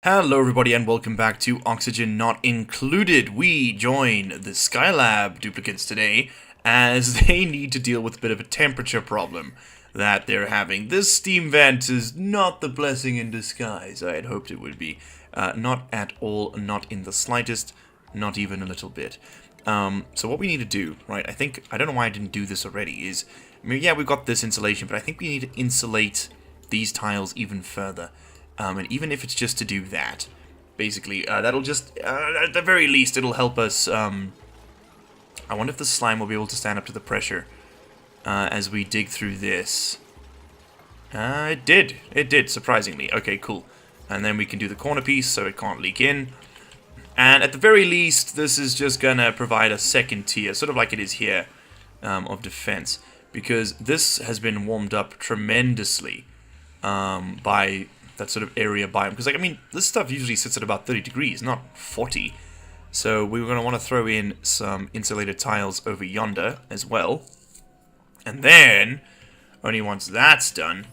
Hello everybody and welcome back to Oxygen Not Included. We join the Skylab duplicates today as they need to deal with a bit of a temperature problem that they're having. This steam vent is not the blessing in disguise I had hoped it would be. Not at all, not in the slightest, not even a little bit. So what we need to do, right, I don't know why I didn't do this already, is, I mean, yeah, we've got this insulation, but I think we need to insulate these tiles even further. And even if it's just to do that, basically, that'll just, at the very least, it'll help us, I wonder if the slime will be able to stand up to the pressure, as we dig through this. It did, surprisingly. Okay, cool. And then we can do the corner piece so it can't leak in. And at the very least, this is just gonna provide a second tier, sort of like it is here, of defense. Because this has been warmed up tremendously, by that sort of area biome, because, like, I mean, this stuff usually sits at about 30 degrees, not 40. So we were going to want to throw in some insulated tiles over yonder as well. And then, only once that's done,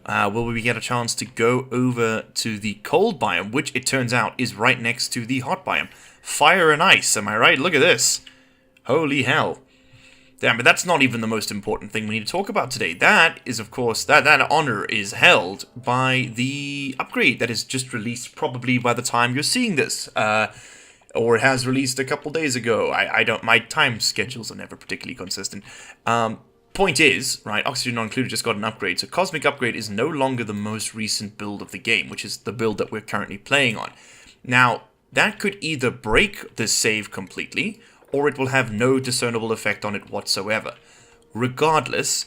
will we get a chance to go over to the cold biome, which it turns out is right next to the hot biome. Fire and ice, am I right? Look at this. Holy hell. Damn, but that's not even the most important thing we need to talk about today. That is, of course, that honor is held by the upgrade that is just released probably by the time you're seeing this. Or it has released a couple days ago. My time schedules are never particularly consistent. Point is, right, Oxygen Not Included just got an upgrade. So Cosmic Upgrade is no longer the most recent build of the game, which is the build that we're currently playing on. Now, that could either break this save completely, or it will have no discernible effect on it whatsoever. Regardless,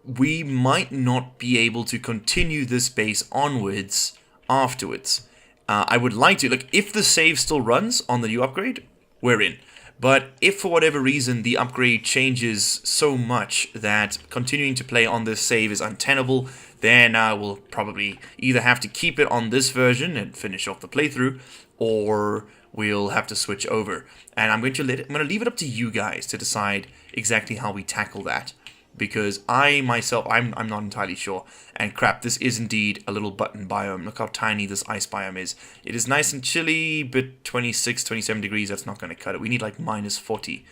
we might not be able to continue this base onwards afterwards. I would like to, look, if the save still runs on the new upgrade, we're in. But if for whatever reason the upgrade changes so much that continuing to play on this save is untenable, then we'll probably either have to keep it on this version and finish off the playthrough, or we'll have to switch over. And I'm going to leave it up to you guys to decide exactly how we tackle that. Because I myself, I'm not entirely sure. And crap, this is indeed a little button biome. Look how tiny this ice biome is. It is nice and chilly, but 26, 27 degrees, that's not going to cut it. We need like minus 40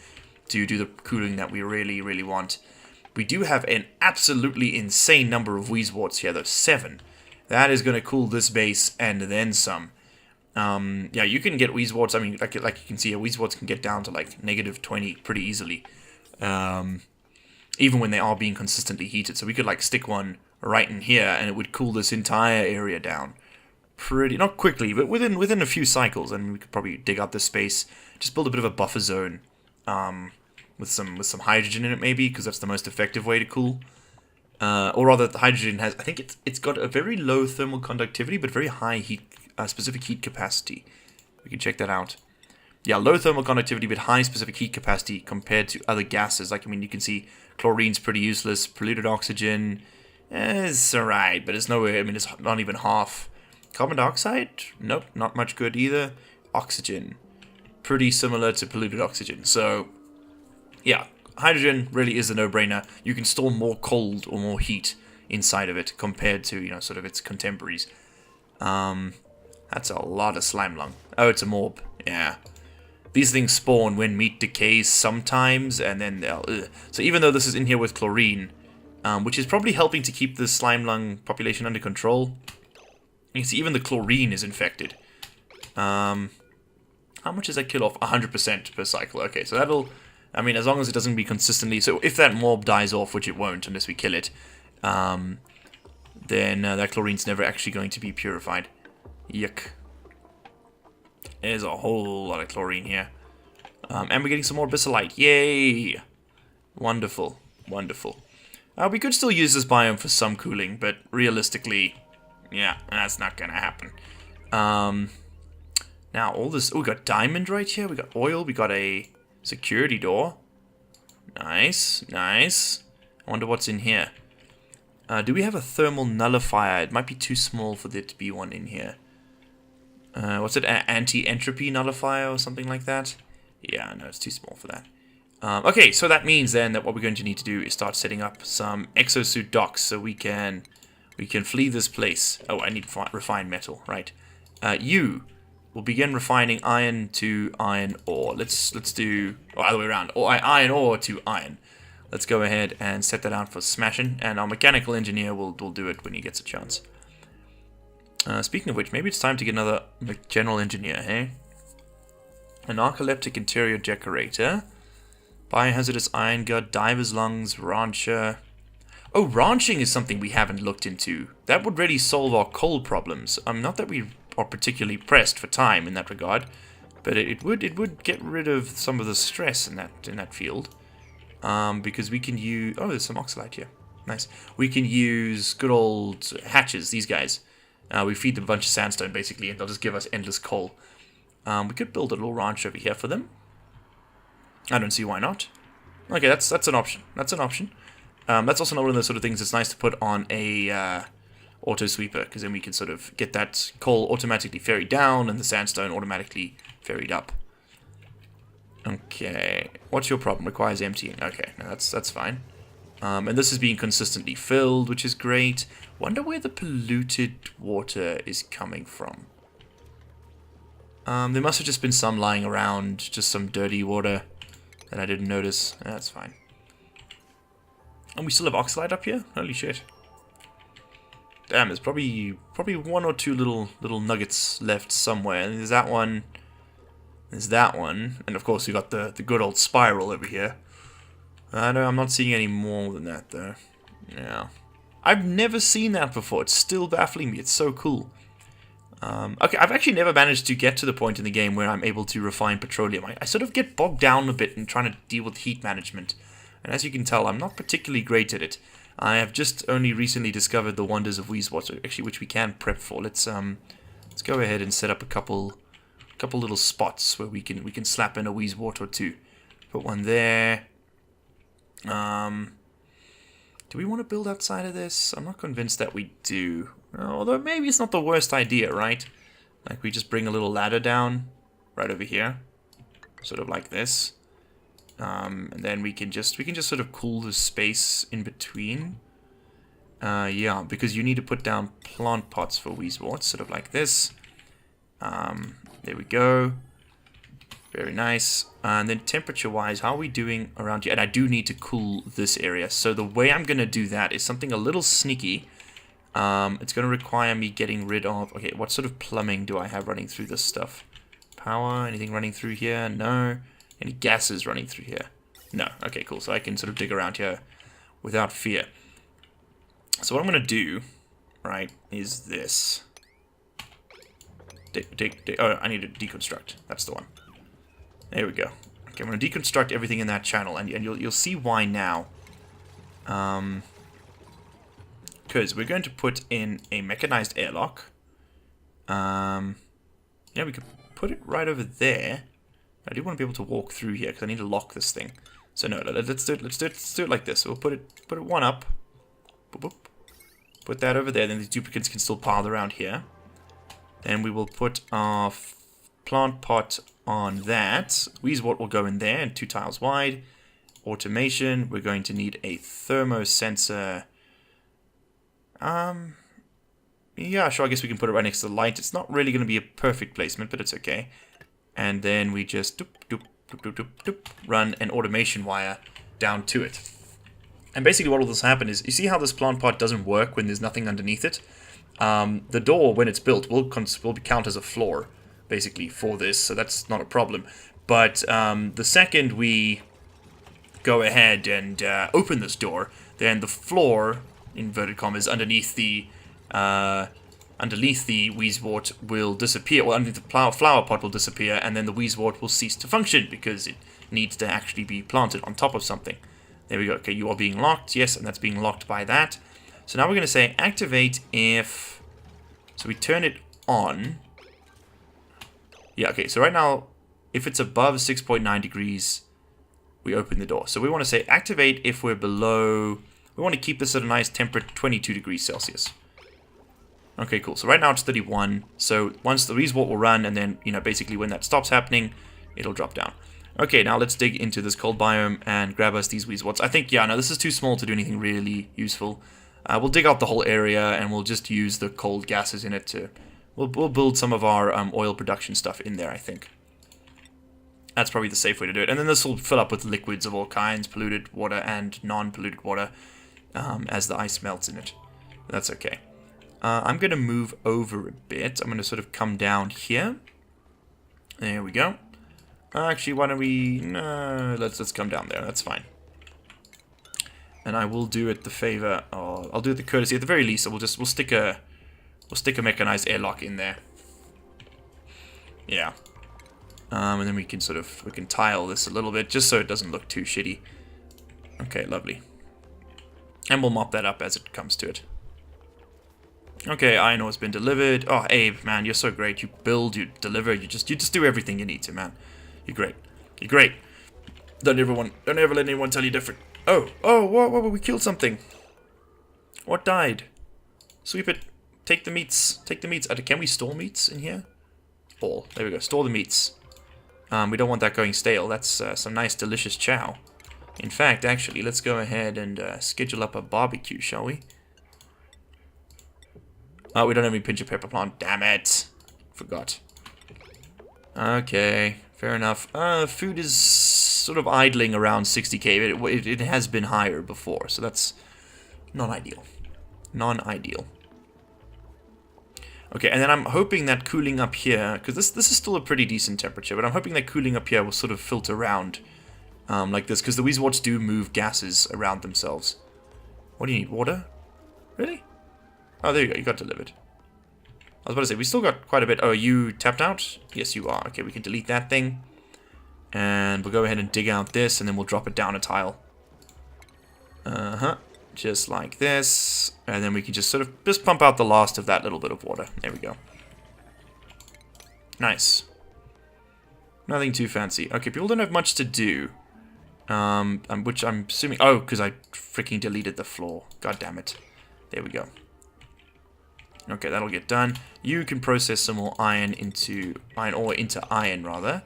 to do the cooling that we really, really want. We do have an absolutely insane number of Wheezeworts here, though, 7. That is going to cool this base and then some. Yeah, you can get Wheezeworts, I mean, like you can see, Wheezeworts can get down to like negative 20 pretty easily. Even when they are being consistently heated. So we could like stick one right in here and it would cool this entire area down. Pretty, not quickly, but within a few cycles. And we could probably dig out this space, just build a bit of a buffer zone, with some hydrogen in it maybe, because that's the most effective way to cool. Or rather, the hydrogen has, I think it's got a very low thermal conductivity, but very high heat, specific heat capacity. We can check that out. Yeah, low thermal conductivity, but high specific heat capacity compared to other gases. Like, I mean, you can see chlorine's pretty useless. Polluted oxygen is alright, but it's nowhere, I mean, it's not even half. Carbon dioxide? Nope, not much good either. Oxygen. Pretty similar to polluted oxygen. So, yeah, hydrogen really is a no-brainer. You can store more cold or more heat inside of it compared to, you know, sort of its contemporaries. That's a lot of slime lung. Oh, it's a morb. Yeah. These things spawn when meat decays sometimes, and then they'll... So even though this is in here with chlorine, which is probably helping to keep the slime lung population under control, you can see even the chlorine is infected. How much does that kill off? 100% per cycle. Okay, so that'll... I mean, as long as it doesn't be consistently... So if that morb dies off, which it won't unless we kill it, then that chlorine's never actually going to be purified. Yuck. There's a whole lot of chlorine here. And we're getting some more abyssalite. Yay! Wonderful. Wonderful. We could still use this biome for some cooling, but realistically, yeah, that's not gonna happen. Now, all this... Oh, we got diamond right here. We got oil. We got a security door. Nice. Nice. I wonder what's in here. Do we have a thermal nullifier? It might be too small for there to be one in here. What's it? Anti-entropy nullifier or something like that? Yeah, no, it's too small for that. Okay, so that means then that what we're going to need to do is start setting up some exosuit docks so we can We can flee this place. Oh, I need refined metal, right. You will begin refining iron to iron ore. Let's do, or other way around, or iron ore to iron. Let's go ahead and set that out for smashing, and our mechanical engineer will do it when he gets a chance. Speaking of which, maybe it's time to get another general engineer, hey? An narcoleptic interior decorator. Biohazardous iron gut, diver's lungs, rancher. Oh, ranching is something we haven't looked into. That would really solve our coal problems. Not that we are particularly pressed for time in that regard, but it would get rid of some of the stress in that field. Because we can use... Oh, there's some oxalite here. Nice. We can use good old hatches, these guys. We feed them a bunch of sandstone, basically, and they'll just give us endless coal. We could build a little ranch over here for them. I don't see why not. Okay, that's an option. That's an option. That's also one of those sort of things that's nice to put on a auto sweeper, because then we can sort of get that coal automatically ferried down and the sandstone automatically ferried up. Okay, what's your problem? Requires emptying. Okay, no, that's fine. And this is being consistently filled, which is great. Wonder where the polluted water is coming from. There must have just been some lying around, just some dirty water that I didn't notice. That's fine. And we still have oxalite up here? Holy shit. Damn, there's probably one or two little nuggets left somewhere. And there's that one. There's that one. And of course we got the good old spiral over here. No, I'm not seeing any more than that though. Yeah. I've never seen that before. It's still baffling me. It's so cool. Okay, I've actually never managed to get to the point in the game where I'm able to refine petroleum. I sort of get bogged down a bit in trying to deal with heat management. And as you can tell, I'm not particularly great at it. I have just only recently discovered the wonders of Wheezewater, actually, which we can prep for. Let's go ahead and set up a couple little spots where we can slap in a Wheezewater or two. Put one there. Do we want to build outside of this? I'm not convinced that we do. Although maybe it's not the worst idea, right? Like we just bring a little ladder down right over here, sort of like this. And then we can just sort of cool the space in between. Yeah, because you need to put down plant pots for Wheezeworts, sort of like this. There we go. Very nice. And then temperature-wise, how are we doing around here? And I do need to cool this area. So the way I'm going to do that is something a little sneaky. It's going to require me getting rid of... Okay, what sort of plumbing do I have running through this stuff? Power? Anything running through here? No. Any gases running through here? No. Okay, cool. So I can sort of dig around here without fear. So what I'm going to do, right, is this. Oh, I need to deconstruct. That's the one. There we go. Okay, I'm going to deconstruct everything in that channel, and you'll see why now. Because we're going to put in a mechanized airlock. Yeah, we could put it right over there. I do want to be able to walk through here because I need to lock this thing. So no, let's do it like this. So we'll put it one up. Boop, boop. Put that over there. Then the duplicates can still pile around here. Then we will put our plant pot on that. Wheezewort will go in there and 2 tiles wide. Automation. We're going to need a thermosensor. Yeah, sure. I guess we can put it right next to the light. It's not really going to be a perfect placement, but it's okay. And then we just run an automation wire down to it. And basically what will this happen is, you see how this plant pot doesn't work when there's nothing underneath it? The door, when it's built, will count as a floor, basically, for this, so that's not a problem. But the second we go ahead and open this door, then the floor, inverted commas, underneath the Wheezewort will disappear, or underneath the flower pot will disappear, and then the Wheezewort will cease to function because it needs to actually be planted on top of something. There we go. Okay, you are being locked. Yes, and that's being locked by that. So now we're going to say activate if... So we turn it on. Yeah, okay, so right now, if it's above 6.9 degrees, we open the door. So we want to say activate if we're below... We want to keep this at a nice temperate 22 degrees Celsius. Okay, cool. So right now it's 31. So once the Wheezewort will run, and then, basically when that stops happening, it'll drop down. Okay, now let's dig into this cold biome and grab us these Wheezeworts. I think, yeah, no, this is too small to do anything really useful. We'll dig out the whole area, and we'll just use the cold gases in it to... We'll build some of our oil production stuff in there, I think. That's probably the safe way to do it. And then this will fill up with liquids of all kinds, polluted water and non-polluted water, as the ice melts in it. That's okay. I'm going to move over a bit. I'm going to sort of come down here. There we go. Actually, why don't we... No, let's come down there. That's fine. And I will do it the favor... Oh, I'll do it the courtesy. At the very least, we'll stick a mechanized airlock in there. Yeah. And then we can tile this a little bit, just so it doesn't look too shitty. Okay, lovely. And we'll mop that up as it comes to it. Okay, iron ore's been delivered. Oh, Abe, man, you're so great. You build, you deliver, you just do everything you need to, man. You're great. You're great. Don't ever let anyone tell you different. Oh, whoa, we killed something. What died? Sweep it. Take the meats. Take the meats. Can we store meats in here? All. There we go. Store the meats. We don't want that going stale. That's some nice, delicious chow. In fact, actually, let's go ahead and schedule up a barbecue, shall we? Oh, we don't have any pinch of pepper plant. Damn it. Forgot. Okay, fair enough. Food is sort of idling around 60k. It has been higher before, so that's not ideal. Non-ideal. Okay, and then I'm hoping that cooling up here, because this is still a pretty decent temperature, but I'm hoping that cooling up here will sort of filter around like this, because the Weezewarts do move gases around themselves. What do you need? Water? Really? Oh, there you go. You got delivered. I was about to say, we still got quite a bit. Oh, are you tapped out? Yes, you are. Okay, we can delete that thing. And we'll go ahead and dig out this, and then we'll drop it down a tile. Just like this. And then we can just pump out the last of that little bit of water. There we go. Nice. Nothing too fancy. Okay, people don't have much to do. Which I'm assuming... Oh, because I freaking deleted the floor. God damn it. There we go. Okay, that'll get done. You can process some more iron ore into iron, rather.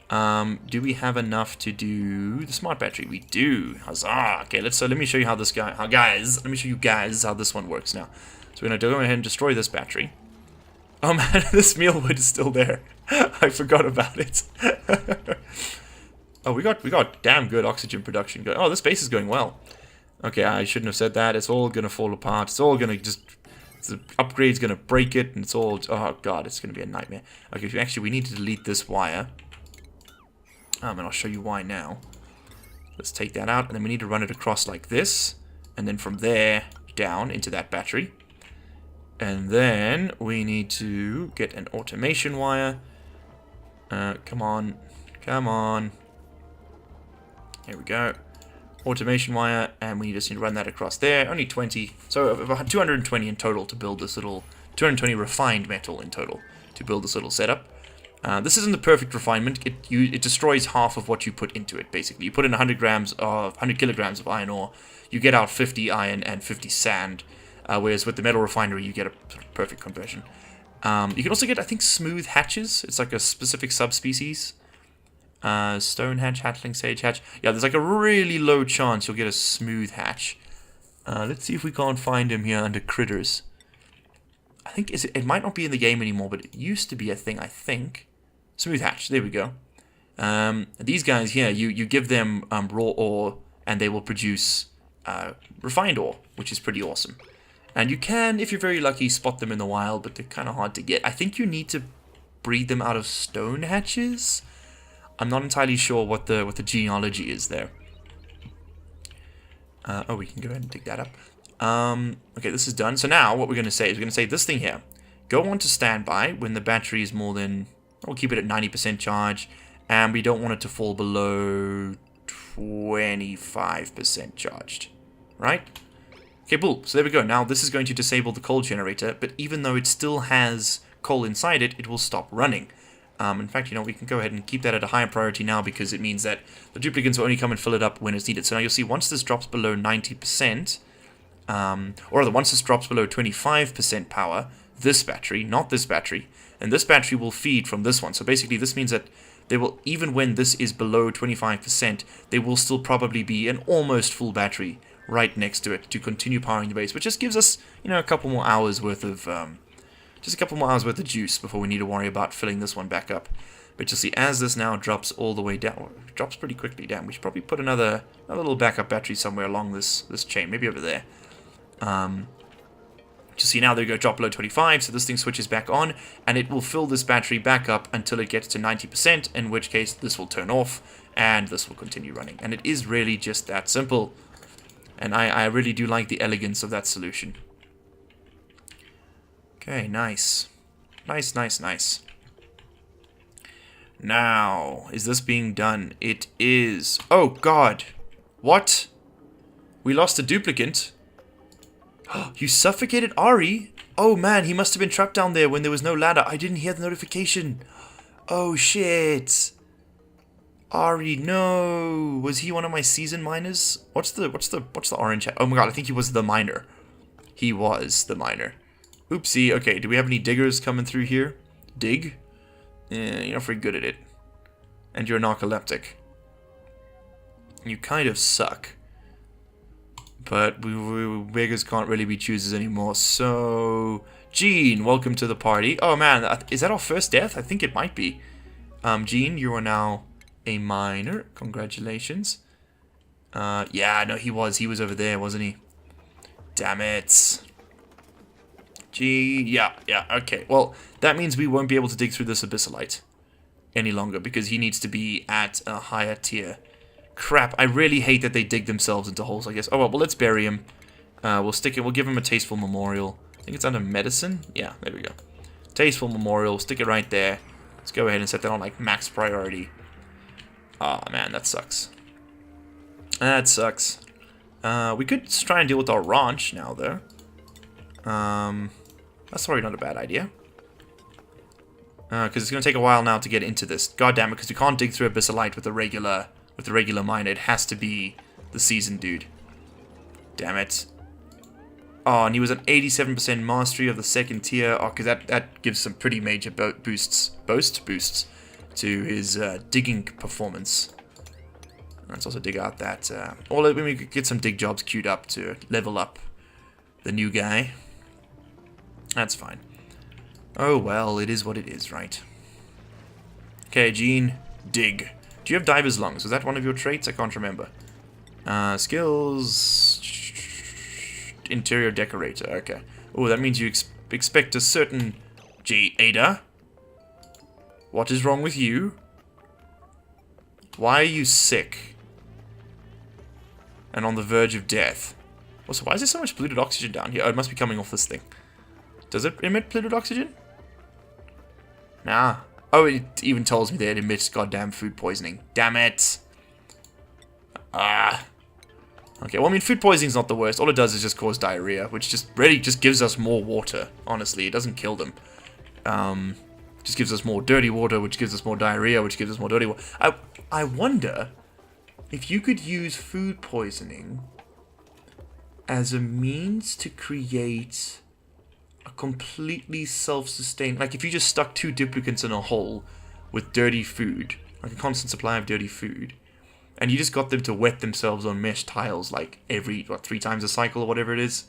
Do we have enough to do the smart battery? We do. Huzzah! Okay, let me show you how this let me show you guys how this one works now. So we're gonna go ahead and destroy this battery. Oh man, this mealwood is still there. I forgot about it. Oh, we got damn good oxygen production going. Oh, this base is going well. Okay, I shouldn't have said that. It's all gonna fall apart. It's all gonna just... The upgrade's gonna break it, and it's all... Oh god, it's gonna be a nightmare. Okay, actually, we need to delete this wire. And I'll show you why now. Let's take that out, and then we need to run it across like this. And then from there, down into that battery. And then we need to get an automation wire. Come on. Come on. Here we go. Automation wire, and we just need to run that across there. Only 20, so about 220 in total to build this little, 220 refined metal in total to build this little setup. This isn't the perfect refinement. It destroys half of what you put into it, basically. You put in 100 kilograms of iron ore, you get out 50 iron and 50 sand, whereas with the metal refinery you get a perfect conversion. You can also get, I think, smooth hatches. It's like a specific subspecies. Stone hatch, hatchling, sage hatch. Yeah, there's like a really low chance you'll get a smooth hatch. Let's see if we can't find him here under critters. I think it might not be in the game anymore, but it used to be a thing, I think. Smooth hatch, there we go. These guys here, you give them raw ore, and they will produce refined ore, which is pretty awesome. And you can, if you're very lucky, spot them in the wild, but they're kind of hard to get. I think you need to breed them out of stone hatches. I'm not entirely sure what the genealogy is there. Oh, we can go ahead and dig that up. Okay, this is done. So now what we're going to say is we're going to say this thing here. Go on to standby when the battery is more than... We'll keep it at 90% charge. And we don't want it to fall below 25% charged. Right? Okay, cool. So there we go. Now this is going to disable the coal generator. But even though it still has coal inside it, it will stop running. In fact, we can go ahead and keep that at a higher priority now because it means that the duplicants will only come and fill it up when it's needed. So now you'll see once this drops below 90%, or rather once this drops below 25% power, this battery, not this battery, and this battery will feed from this one. So basically this means that they will, even when this is below 25%, they will still probably be an almost full battery right next to it to continue powering the base, which just gives us, you know, a couple more hours worth of juice before we need to worry about filling this one back up. But you'll see, as this now drops all the way down, it drops pretty quickly down. We should probably put another little backup battery somewhere along this chain, maybe over there. Just see now they go drop below 25, so this thing switches back on, and it will fill this battery back up until it gets to 90%, in which case this will turn off, and this will continue running. And it is really just that simple. And I really do like the elegance of that solution. Okay, nice. Nice, nice, nice. Now, is this being done? It is. Oh, God. What? We lost a duplicant. You suffocated Ari? Oh man, he must have been trapped down there when there was no ladder. I didn't hear the notification. Oh shit. Ari, no. Was he one of my season miners? What's the orange hat? Oh my god, I think he was the miner. He was the miner. Oopsie. Okay, do we have any diggers coming through here? Dig? You're not very good at it. And you're narcoleptic. You kind of suck. But beggars can't really be choosers anymore, so... Gene, welcome to the party. Oh man, is that our first death? I think it might be. Gene, you are now a miner. Congratulations. Yeah, no, he was over there, wasn't he? Damn it. Gene, yeah, okay. Well, that means we won't be able to dig through this abyssalite any longer, because he needs to be at a higher tier. Crap, I really hate that they dig themselves into holes, I guess. Oh, well, let's bury him. We'll give him a tasteful memorial. I think it's under medicine? Yeah, there we go. Tasteful memorial, stick it right there. Let's go ahead and set that on, like, max priority. Aw, oh, man, that sucks. That sucks. We could just try and deal with our ranch now, though. That's probably not a bad idea. Because it's going to take a while now to get into this. God damn it, because we can't dig through abyssalite with the regular miner. It has to be the seasoned dude. Damn it. Oh, and he was an 87% mastery of the second tier. Oh, because that gives some pretty major boosts to his digging performance. Let's also dig out that... or let me get some dig jobs queued up to level up the new guy. That's fine. Oh, well, it is what it is, right? Okay, Gene, dig. Do you have diver's lungs? Was that one of your traits? I can't remember. Skills... Interior decorator, okay. Oh, that means you expect a certain... Gee, Ada? What is wrong with you? Why are you sick? And on the verge of death? Also, why is there so much polluted oxygen down here? Oh, it must be coming off this thing. Does it emit polluted oxygen? Nah. Oh, it even tells me that it emits goddamn food poisoning. Damn it. Ah. Okay, well, I mean, food poisoning's not the worst. All it does is just cause diarrhea, which just really just gives us more water, honestly. It doesn't kill them. Just gives us more dirty water, which gives us more diarrhea, which gives us more dirty water. I wonder if you could use food poisoning as a means to create a completely self-sustained... Like, if you just stuck 2 duplicants in a hole with dirty food, like a constant supply of dirty food, and you just got them to wet themselves on mesh tiles, like, every, 3 times a cycle or whatever it is.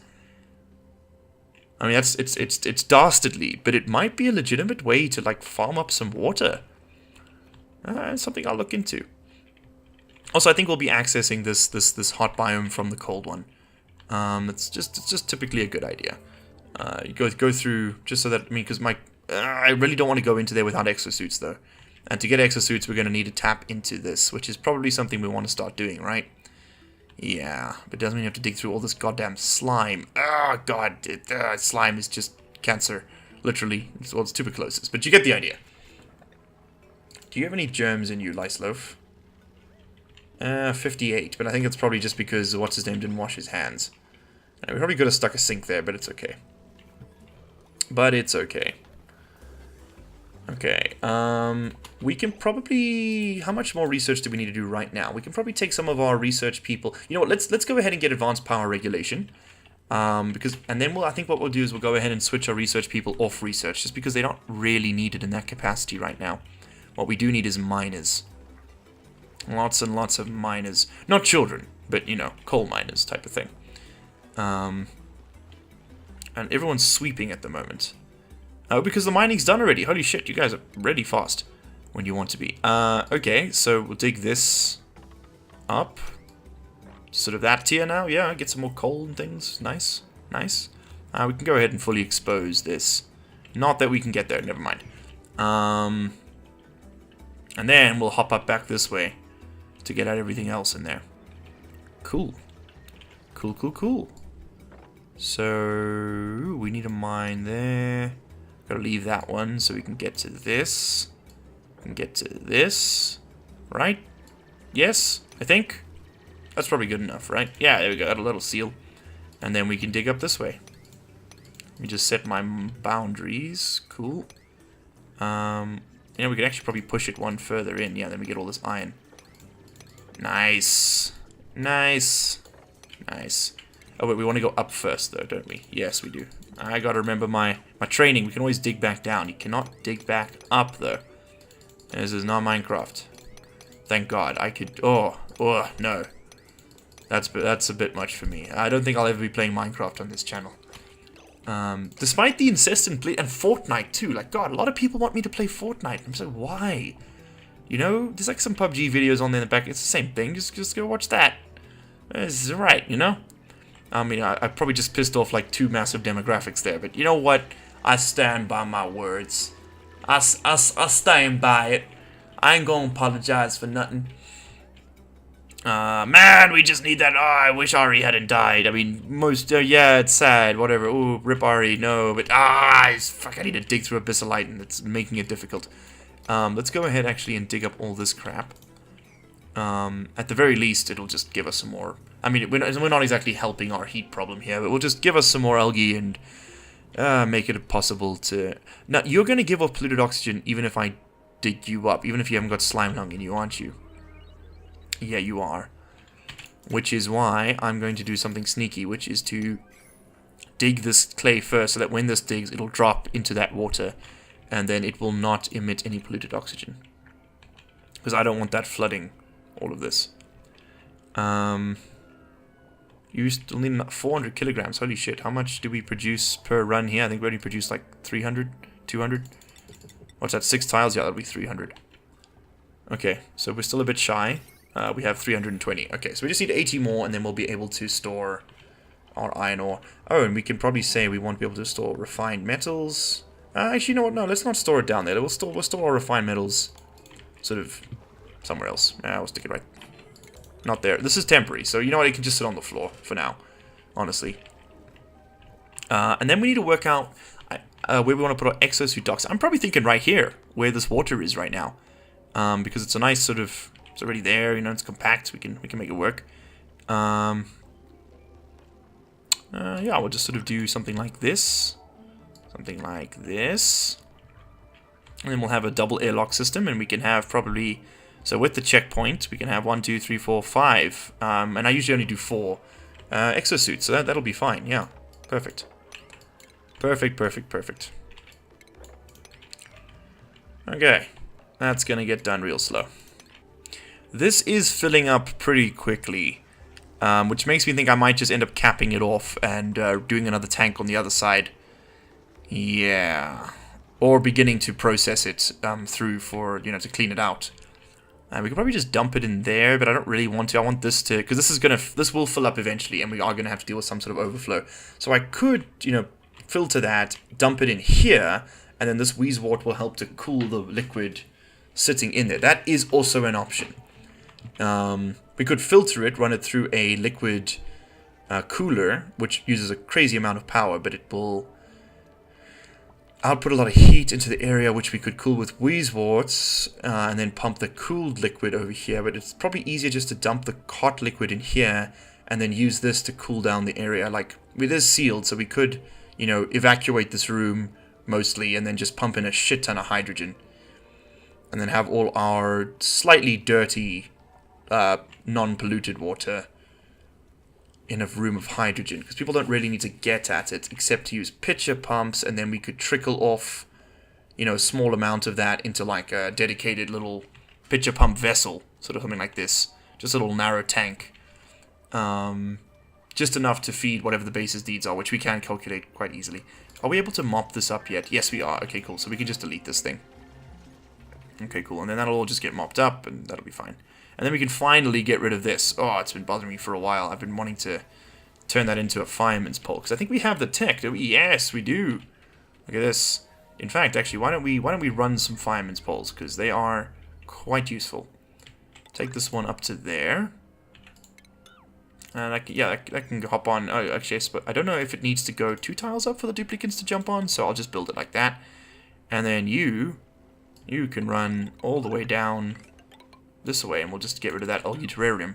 I mean, it's dastardly, but it might be a legitimate way to, like, farm up some water. It's something I'll look into. Also, I think we'll be accessing this hot biome from the cold one. It's just typically a good idea. You go through, just so that, I mean, because I really don't want to go into there without exosuits, though. And to get exosuits, we're going to need to tap into this, which is probably something we want to start doing, right? Yeah, but it doesn't mean you have to dig through all this goddamn slime. Oh, God, slime is just cancer, literally. Well, it's tuberculosis, but you get the idea. Do you have any germs in you, Lice Loaf? 58, but I think it's probably just because what's-his-name didn't wash his hands. And we probably could have stuck a sink there, but it's okay. But it's okay. Okay, we can probably... How much more research do we need to do right now? We can probably take some of our research people... You know what, let's go ahead and get advanced power regulation. And then I think what we'll do is we'll go ahead and switch our research people off research, just because they're not really needed in that capacity right now. What we do need is miners. Lots and lots of miners. Not children. But, you know, coal miners type of thing. And everyone's sweeping at the moment. Oh, because the mining's done already. Holy shit, you guys are really fast when you want to be. Okay, so we'll dig this up. Sort of that tier now. Yeah, get some more coal and things. Nice, nice. We can go ahead and fully expose this. Not that we can get there, never mind. And then we'll hop up back this way to get out everything else in there. Cool. Cool, cool, cool. So, we need a mine there. Gotta leave that one so we can get to this. We can get to this. Right? Yes, I think. That's probably good enough, right? Yeah, there we go. Got a little seal. And then we can dig up this way. Let me just set my boundaries. Cool. Yeah, we could actually probably push it one further in. Yeah, then we get all this iron. Nice. Nice. Nice. Oh, wait, we want to go up first, though, don't we? Yes, we do. I gotta remember my training. We can always dig back down. You cannot dig back up, though. This is not Minecraft. Thank God. I could... Oh, no. That's a bit much for me. I don't think I'll ever be playing Minecraft on this channel. Despite the incessant play... And Fortnite, too. Like, God, a lot of people want me to play Fortnite. I'm so, why? You know, there's like some PUBG videos on there in the back. It's the same thing. Just go watch that. It's right, you know? I mean, I probably just pissed off like 2 massive demographics there, but you know what? I stand by my words. I stand by it. I ain't gonna apologize for nothing. Man, we just need that. Oh, I wish Ari hadn't died. I mean, yeah, it's sad, whatever. Ooh, rip Ari, no, but fuck, I need to dig through Abyssalite and it's making it difficult. Let's go ahead actually and dig up all this crap. At the very least, it'll just give us some more. I mean, we're not exactly helping our heat problem here, but we'll just give us some more algae and make it possible to... Now, you're going to give off polluted oxygen even if I dig you up, even if you haven't got slime lung in you, aren't you? Yeah, you are. Which is why I'm going to do something sneaky, which is to dig this clay first, so that when this digs, it'll drop into that water, and then it will not emit any polluted oxygen. Because I don't want that flooding all of this. You still need 400 kilograms. Holy shit. How much do we produce per run here? I think we already produced like 300, 200. What's that? 6 tiles? Yeah, that'll be 300. Okay, so we're still a bit shy. We have 320. Okay, so we just need 80 more, and then we'll be able to store our iron ore. Oh, and we can probably say we won't be able to store refined metals. Actually, you know what? No, let's not store it down there. We'll store our refined metals sort of somewhere else. We'll stick it right. Not there. This is temporary, so you know what? It can just sit on the floor for now, honestly. And then we need to work out where we want to put our exosuit docks. I'm probably thinking right here, where this water is right now, because it's a nice sort of... It's already there, you know. It's compact. We can make it work. Yeah, we'll just sort of do something like this, something like this, and then we'll have a double airlock system, and we can have probably... So with the checkpoint, we can have 1, 2, 3, 4, 5. And I usually only do 4 exosuits, so that'll be fine. Yeah, perfect. Perfect, perfect, perfect. Okay, that's gonna get done real slow. This is filling up pretty quickly, which makes me think I might just end up capping it off and doing another tank on the other side. Yeah, or beginning to process it through for, you know, to clean it out. We could probably just dump it in there, but I don't really want to. I want this to, because this will fill up eventually, and we are gonna have to deal with some sort of overflow. So I could, you know, filter that, dump it in here, and then this Wheezewort will help to cool the liquid sitting in there. That is also an option. We could filter it, run it through a liquid cooler, which uses a crazy amount of power, but it will output a lot of heat into the area, which we could cool with Wheezeworts, and then pump the cooled liquid over here. But it's probably easier just to dump the hot liquid in here, and then use this to cool down the area. Like, it is sealed, so we could, you know, evacuate this room mostly, and then just pump in a shit ton of hydrogen. And then have all our slightly dirty, non-polluted water in a room of hydrogen, because people don't really need to get at it except to use pitcher pumps, and then we could trickle off, you know, a small amount of that into like a dedicated little pitcher pump vessel, sort of something like this, just a little narrow tank, Just enough to feed whatever the base's needs are, which we can calculate quite easily. Are we able to mop this up yet? Yes, we are. Okay, cool. So we can just delete this thing. Okay, cool. And then that'll all just get mopped up, and that'll be fine. And then we can finally get rid of this. Oh, it's been bothering me for a while. I've been wanting to turn that into a fireman's pole, because I think we have the tech, don't we? Yes, we do. Look at this. In fact, actually, why don't we run some fireman's poles, because they are quite useful. Take this one up to there. And I can hop on. Oh, actually, I don't know if it needs to go 2 tiles up for the duplicants to jump on, so I'll just build it like that. And then you can run all the way down this way, and we'll just get rid of that algae terrarium.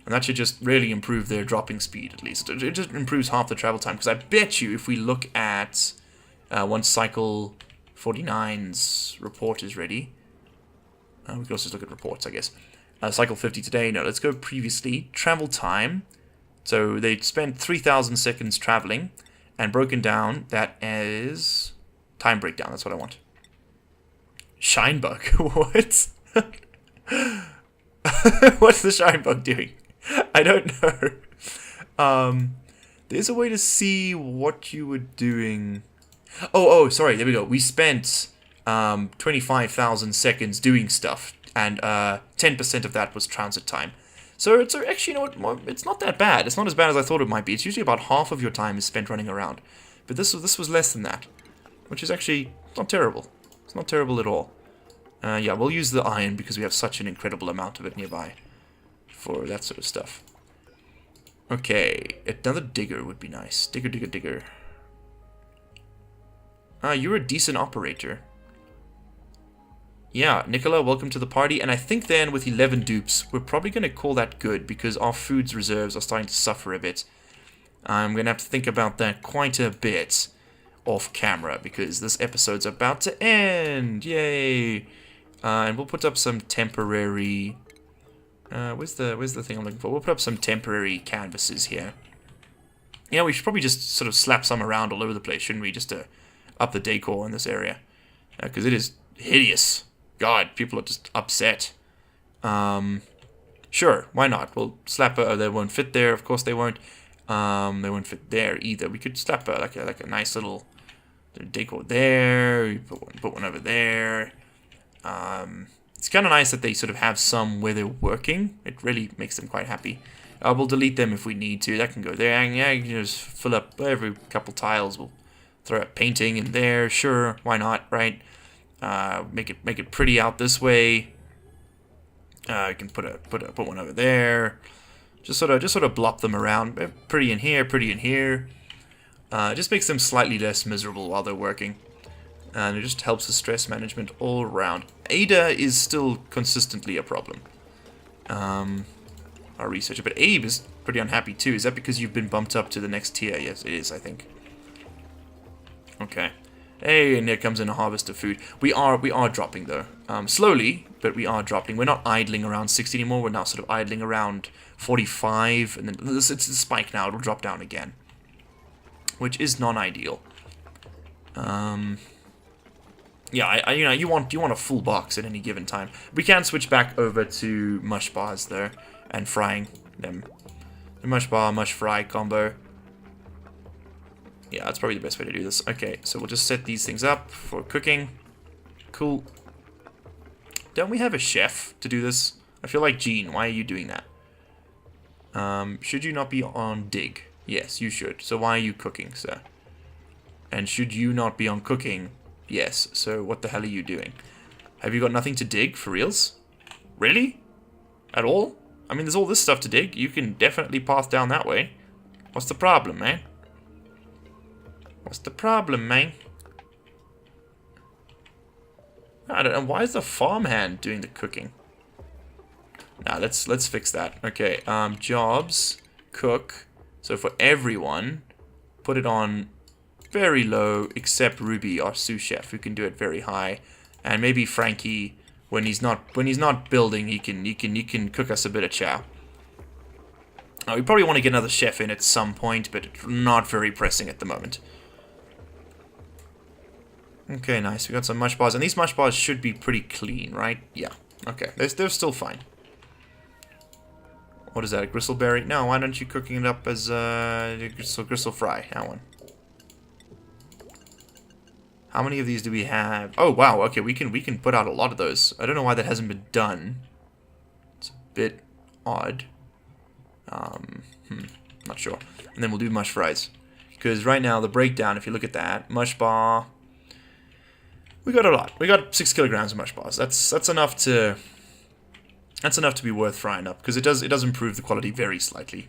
And that should just really improve their dropping speed, at least. It just improves half the travel time, because I bet you if we look at once Cycle 49's report is ready, we can also just look at reports, I guess. Cycle 50 today, no, let's go previously. Travel time, so they spent 3,000 seconds traveling, and broken down, that is time breakdown, that's what I want. Shinebug, what? What's the Shinebug doing? I don't know. There's a way to see what you were doing. Oh, sorry, there we go. We spent 25,000 seconds doing stuff, and 10% of that was transit time. So it's actually, you know what, it's not that bad. It's not as bad as I thought it might be. It's usually about half of your time is spent running around. But this was less than that, which is actually not terrible. It's not terrible at all. Yeah, we'll use the iron because we have such an incredible amount of it nearby for that sort of stuff. Okay, another digger would be nice. Digger, digger, digger. You're a decent operator. Yeah, Nicola, welcome to the party. And I think then with 11 dupes, we're probably going to call that good because our food's reserves are starting to suffer a bit. I'm going to have to think about that quite a bit off camera because this episode's about to end. Yay! And we'll put up some temporary... where's the thing I'm looking for? We'll put up some temporary canvases here. Yeah, we should probably just sort of slap some around all over the place, shouldn't we? Just to up the decor in this area. Because it is hideous. God, people are just upset. Sure, why not? We'll slap a... they won't fit there, of course they won't. They won't fit there either. We could slap like a nice little decor there. Put one over there. It's kind of nice that they sort of have some where they're working. It really makes them quite happy. We'll delete them if we need to. That can go there. And yeah, you can just fill up every couple tiles. We'll throw a painting in there. Sure, why not, right? Make it pretty out this way. You can put one over there. Just sort of blop them around. Pretty in here, pretty in here. It just makes them slightly less miserable while they're working. And it just helps the stress management all around. Ada is still consistently a problem. Our researcher. But Abe is pretty unhappy too. Is that because you've been bumped up to the next tier? Yes, it is, I think. Okay. Hey, and here comes in a harvest of food. We are dropping though. Slowly, but we are dropping. We're not idling around 60 anymore. We're now sort of idling around 45. And then it's a spike now. It'll drop down again. Which is non-ideal. Yeah, you want a full box at any given time. We can switch back over to mush bars there and frying them. The mush bar, mush fry combo. Yeah, that's probably the best way to do this. Okay, so we'll just set these things up for cooking. Cool. Don't we have a chef to do this? I feel like Gene. Why are you doing that? Should you not be on dig? Yes, you should. So why are you cooking, sir? And should you not be on cooking? Yes, so what the hell are you doing? Have you got nothing to dig, for reals? Really? At all? I mean, there's all this stuff to dig. You can definitely path down that way. What's the problem, man? What's the problem, man? I don't know. Why is the farmhand doing the cooking? Nah, let's fix that. Okay, jobs, cook. So for everyone, put it on very low, except Ruby, our sous chef, who can do it very high, and maybe Frankie, when he's not building, he can cook us a bit of chow. We probably want to get another chef in at some point, but it's not very pressing at the moment. Okay, nice. We got some mush bars, and these mush bars should be pretty clean, right? Yeah. Okay, they're still fine. What is that, a gristleberry? No, why don't you cooking it up as gristle fry? That one. How many of these do we have? Oh wow, okay, we can put out a lot of those. I don't know why that hasn't been done. It's a bit odd. Not sure. And then we'll do mush fries. Because right now the breakdown, if you look at that, mush bar, we got a lot. We got 6 kilograms of mush bars. That's enough to be worth frying up, because it does improve the quality very slightly.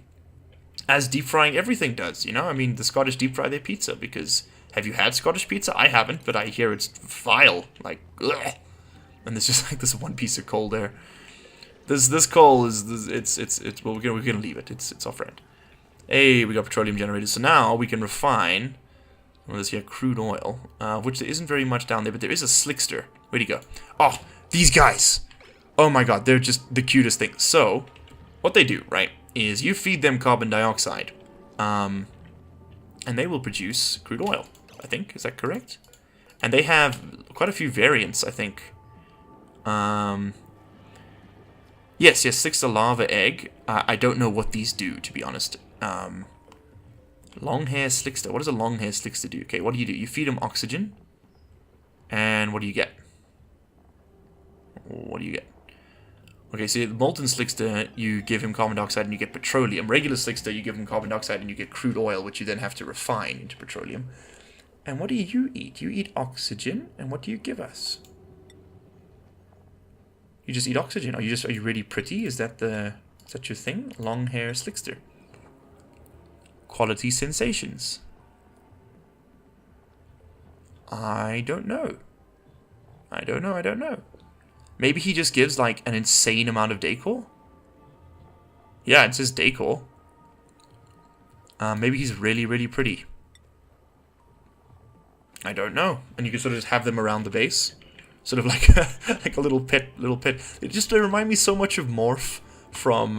As deep frying everything does, you know? I mean, the Scottish deep fry their pizza, because have you had Scottish pizza? I haven't, but I hear it's vile, like, ugh. And there's just like this one piece of coal there. This coal is well, we're gonna leave it. It's our friend. Hey, we got petroleum generators, so now we can refine. Well, there's here crude oil, which there isn't very much down there, but there is a slickster. Where'd he go? Oh, these guys! Oh my god, they're just the cutest thing. So, what they do, right, is you feed them carbon dioxide, and they will produce crude oil, I think. Is that correct? And they have quite a few variants, I think. Yes, slickster lava egg. I don't know what these do, to be honest. Long hair slickster. What does a long hair slickster do? Okay, what do? You feed them oxygen, and what do you get? What do you get? Okay, so the molten slickster, you give him carbon dioxide and you get petroleum. Regular slickster, you give him carbon dioxide and you get crude oil, which you then have to refine into petroleum. And what do you eat? You eat oxygen, and what do you give us? You just eat oxygen. Are you really pretty? Is that your thing? Long hair slickster. Quality sensations. I don't know. I don't know. Maybe he just gives, like, an insane amount of decor? Yeah, it says decor. Maybe he's really, really pretty. I don't know. And you can sort of just have them around the base. Sort of like like a little pet. They remind me so much of Morph from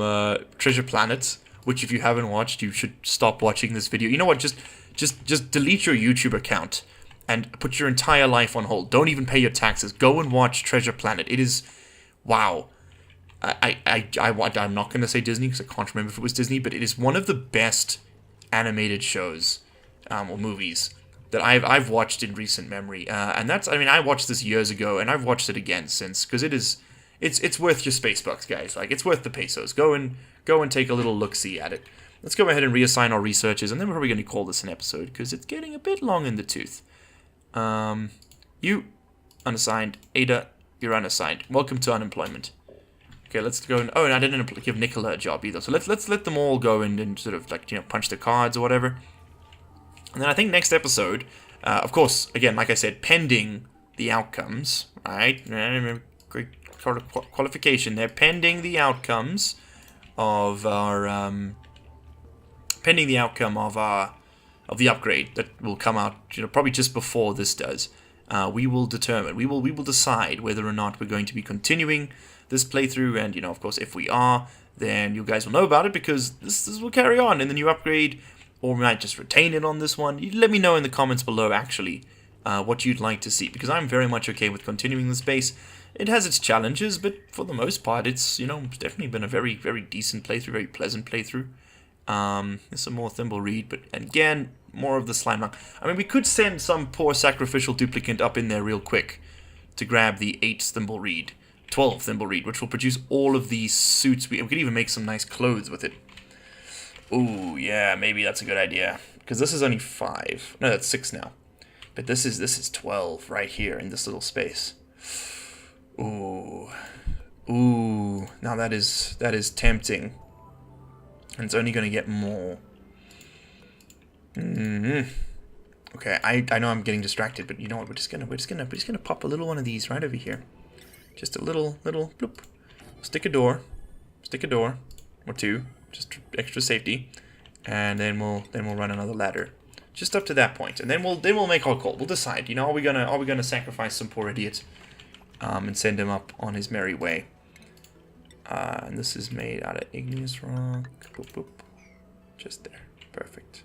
Treasure Planet, which if you haven't watched, you should stop watching this video. You know what? Just delete your YouTube account and put your entire life on hold. Don't even pay your taxes. Go and watch Treasure Planet. It is, wow. I'm not going to say Disney because I can't remember if it was Disney, but it is one of the best animated shows or movies that I've watched in recent memory. And that's, I mean, I watched this years ago, and I've watched it again since, because it's worth your space bucks, guys. Like, it's worth the pesos. Go and take a little look-see at it. Let's go ahead and reassign our researchers, and then we're probably going to call this an episode, because it's getting a bit long in the tooth. You, unassigned. Ada, you're unassigned. Welcome to unemployment. Okay, let's go and, oh, and I didn't give Nicola a job either, so let's let them all go and sort of, like, you know, punch the cards or whatever. And then I think next episode, of course, again, like I said, pending the outcomes, right? Great qualification there. Pending the outcomes of our, of the upgrade that will come out, you know, probably just before this does. We will determine, we will decide whether or not we're going to be continuing this playthrough, and, you know, of course, if we are, then you guys will know about it, because this will carry on in the new upgrade. Or we might just retain it on this one. You let me know in the comments below, actually, what you'd like to see. Because I'm very much okay with continuing this base. It has its challenges, but for the most part, it's, you know, it's definitely been a very, very decent playthrough, very pleasant playthrough. There's some more Thimbleweed, but again, more of the slime lung. I mean, we could send some poor sacrificial duplicant up in there real quick to grab the 8 Thimbleweed, 12 Thimbleweed, which will produce all of these suits. We could even make some nice clothes with it. Ooh, yeah, maybe that's a good idea. Because this is only 5. No, that's 6 now. But this is 12 right here in this little space. Ooh. Ooh. Now that is tempting. And it's only going to get more. Okay, I know I'm getting distracted, but you know what? We're just gonna pop a little one of these right over here. Just a little bloop. Stick a door or 2. Just extra safety, and then we'll run another ladder, just up to that point, and then we'll make our call. We'll decide. You know, are we gonna sacrifice some poor idiot, and send him up on his merry way? And this is made out of igneous rock. Boop boop. Just there. Perfect.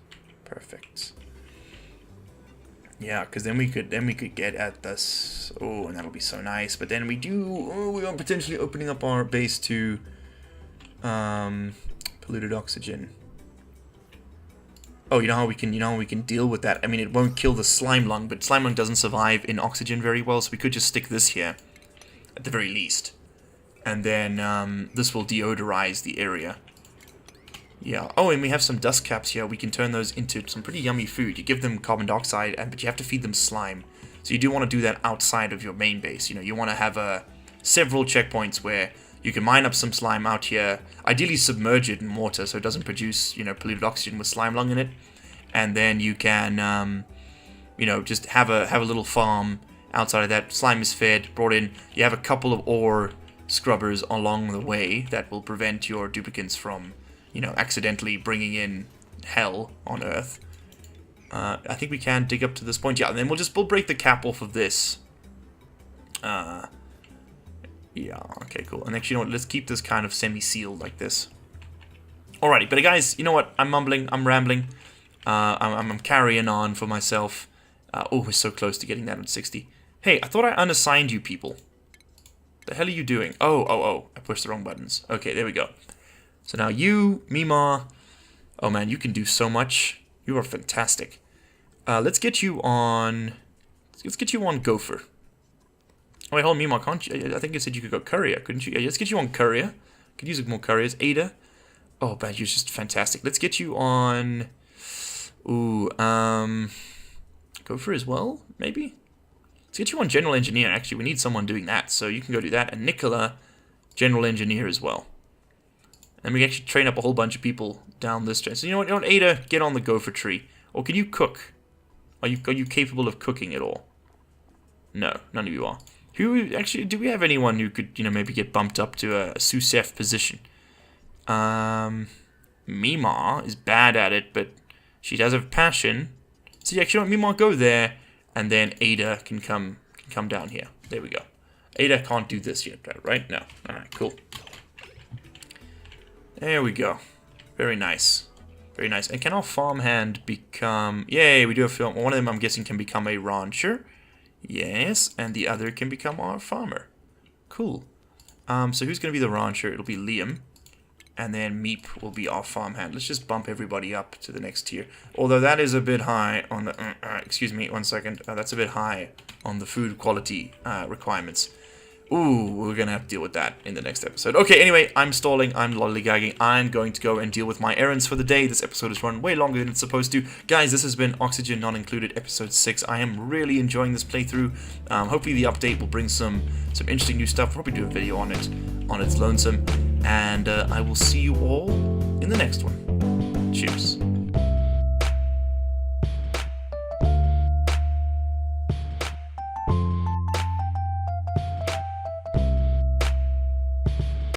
Yeah, because then we could get at this. Oh, and that'll be so nice. But then we are potentially opening up our base to Polluted oxygen. Oh, you know how we can deal with that? I mean, it won't kill the slime lung, but slime lung doesn't survive in oxygen very well, so we could just stick this here, at the very least. And then, this will deodorize the area. Yeah. Oh, and we have some dust caps here. We can turn those into some pretty yummy food. You give them carbon dioxide, but you have to feed them slime. So you do want to do that outside of your main base. You know, you want to have several checkpoints where you can mine up some slime out here. Ideally submerge it in water so it doesn't produce, you know, polluted oxygen with slime lung in it. And then you can, you know, just have a little farm outside of that. Slime is fed, brought in. You have a couple of ore scrubbers along the way that will prevent your duplicants from, you know, accidentally bringing in hell on Earth. I think we can dig up to this point. Yeah, and then we'll break the cap off of this. Yeah, okay, cool. And actually, you know what, let's keep this kind of semi-sealed like this. Alrighty, but guys, you know what? I'm mumbling, I'm rambling. I'm carrying on for myself. Oh, we're so close to getting that on 60. Hey, I thought I unassigned you people. The hell are you doing? Oh, I pushed the wrong buttons. Okay, there we go. So now you, Mima, oh man, you can do so much. You are fantastic. Let's get you on Gopher. Oh wait, hold on, Mima, can't you? I think you said you could go Courier, couldn't you? Yeah, let's get you on Courier. Could use more Couriers. Ada. Oh man, you're just fantastic. Let's get you on. Ooh, Gopher as well, maybe. Let's get you on General Engineer. Actually, we need someone doing that, so you can go do that. And Nicola, General Engineer as well. And we can actually train up a whole bunch of people down this train. So you know what, Ada, get on the Gopher tree. Or can you cook? Are you capable of cooking at all? No, none of you are. Who actually, do we have anyone who could, you know, maybe get bumped up to a sous-chef position? Mima is bad at it, but she does have passion. So yeah, actually, Mima, go there, and then Ada can come down here. There we go. Ada can't do this yet, right? No. All right, cool. There we go. Very nice. Very nice. And can our farmhand become... Yay, we do have... One of them, I'm guessing, can become a rancher. Yes, and the other can become our farmer. Cool. So who's going to be the rancher? It'll be Liam. And then Meep will be our farmhand. Let's just bump everybody up to the next tier. Although that is a bit high on the... excuse me, 1 second. That's a bit high on the food quality requirements. Ooh, we're going to have to deal with that in the next episode. Okay, anyway, I'm stalling, I'm lollygagging. I'm going to go and deal with my errands for the day. This episode has run way longer than it's supposed to. Guys, this has been Oxygen Not Included, episode 6. I am really enjoying this playthrough. Hopefully the update will bring some interesting new stuff. We'll probably do a video on its lonesome. And I will see you all in the next one. Cheers.